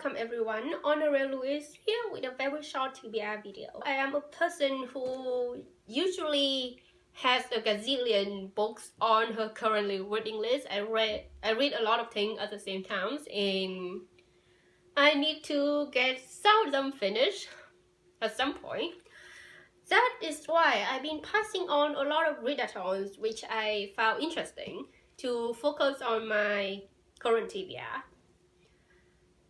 welcome everyone, Honoree-Louise here with a very short TBR video. I am a person who usually has a gazillion books on her currently reading list. I read a lot of things at the same time, and I need to get some of them finished at some point. That is why I've been passing on a lot of readathons which I found interesting to focus on my current TBR.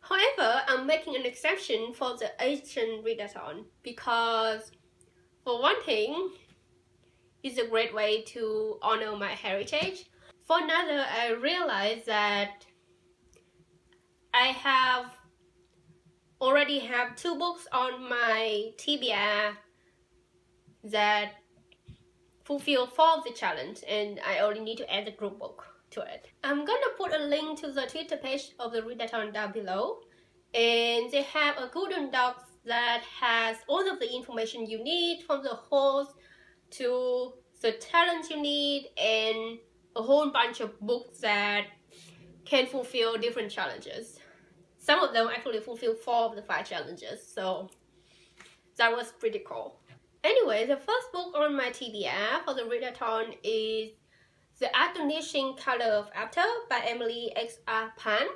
However, I'm making an exception for the Asian Readathon because, for one thing, it's a great way to honor my heritage. For another, I realized that I already have 2 books on my TBR that fulfill 4 of the challenge, and I only need to add the group book to it. I'm gonna put a link to the Twitter page of the Readathon down below, and they have a Google Docs that has all of the information you need, from the host to the talent you need, and a whole bunch of books that can fulfill different challenges. Some of them actually fulfill 4 of the 5 challenges, so that was pretty cool. Anyway, the first book on my TBR for the Readathon is The Astonishing Color of After by Emily X.R. Pan.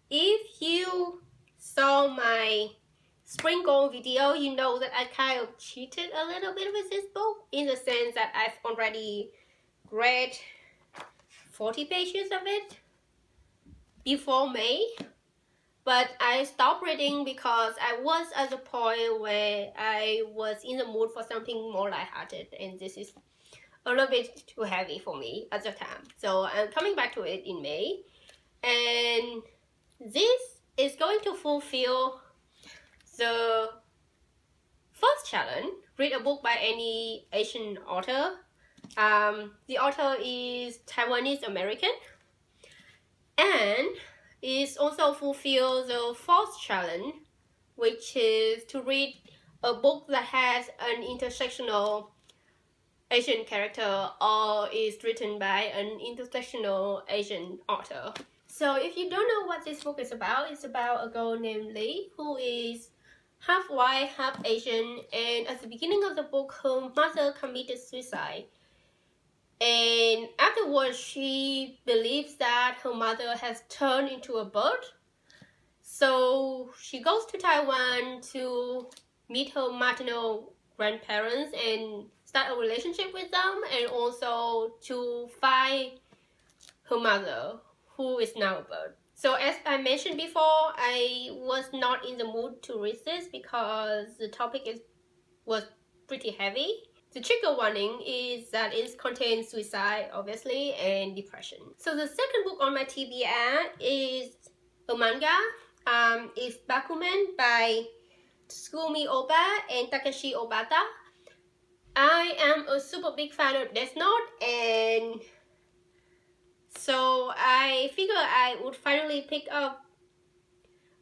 If you saw my Spring Goal video, you know that I kind of cheated a little bit with this book, in the sense that I've already read 40 pages of it before May. But I stopped reading because I was at the point where I was in the mood for something more lighthearted, and this is a little bit too heavy for me at the time. So I'm coming back to it in May, and this is going to fulfill the first challenge: read a book by any Asian author. The author is Taiwanese American, and it also fulfills the 4th challenge, which is to read a book that has an intersectional Asian character or is written by an intersectional Asian author. So if you don't know what this book is about, it's about a girl named Lee who is half white, half Asian, and at the beginning of the book, her mother committed suicide. And afterwards, she believes that her mother has turned into a bird. So she goes to Taiwan to meet her maternal grandparents and start a relationship with them, and also to find her mother, who is now a bird. So as I mentioned before, I was not in the mood to read this because the topic was pretty heavy. The trigger warning is that it contains suicide, obviously, and depression. So the second book on my TBR is a manga. It's Bakuman by Tsugumi Ohba and Takeshi Obata. I am a super big fan of Death Note, and so I figured I would finally pick up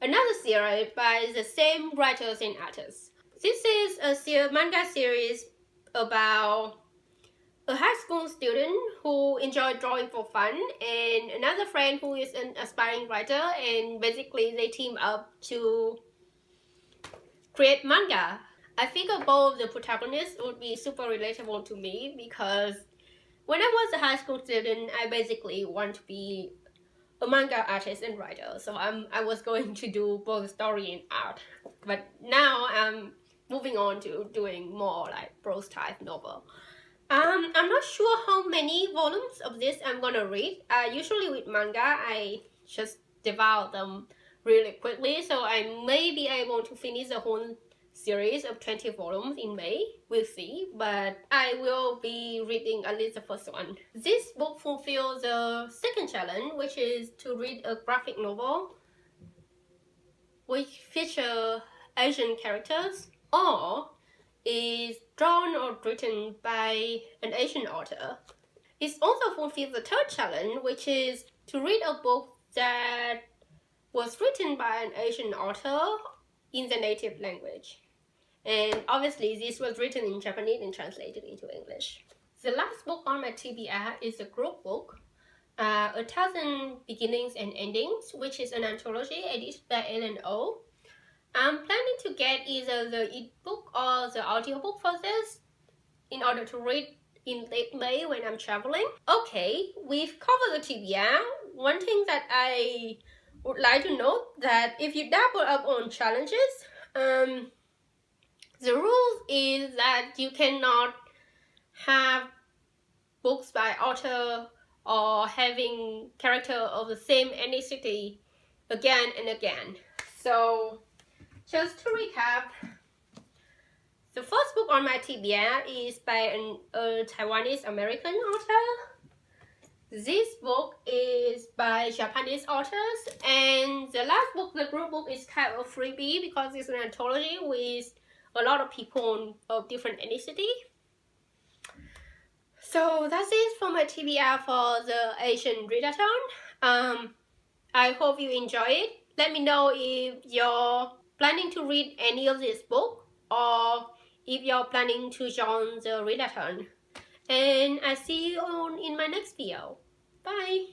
another series by the same writers and artists. This is a manga series about a high school student who enjoys drawing for fun, and another friend who is an aspiring writer, and basically they team up to create manga. I figure both the protagonists would be super relatable to me because when I was a high school student, I basically want to be a manga artist and writer. So I was going to do both story and art. But now I'm moving on to doing more like prose type novel. I'm not sure how many volumes of this I'm gonna read. Usually with manga, I just devour them really quickly. So I may be able to finish the whole series of 20 volumes in May. We'll see, but I will be reading at least the first one. This book fulfills the second challenge, which is to read a graphic novel which features Asian characters or is drawn or written by an Asian author. It also fulfills the third challenge, which is to read a book that was written by an Asian author in the native language. And obviously this was written in Japanese and translated into English. The last book on my TBR is a group book A Thousand Beginnings and Endings, which is an anthology edited by Ellen O. I'm planning to get either the ebook or the audiobook for this in order to read in late May when I'm traveling. Okay, we've covered the TBR. One thing that I would like to note that if you dabble up on challenges, the rule is that you cannot have books by author or having character of the same ethnicity again and again. So just to recap, the first book on my TBR is by a Taiwanese American author. This book is by Japanese authors, and the last book, the group book, is kind of a freebie because it's an anthology with a lot of people of different ethnicity. So that's it for my TBR for the Asian Readathon. I hope you enjoy it. Let me know if you're planning to read any of this book or if you're planning to join the Readathon. And I see you in my next video. Bye!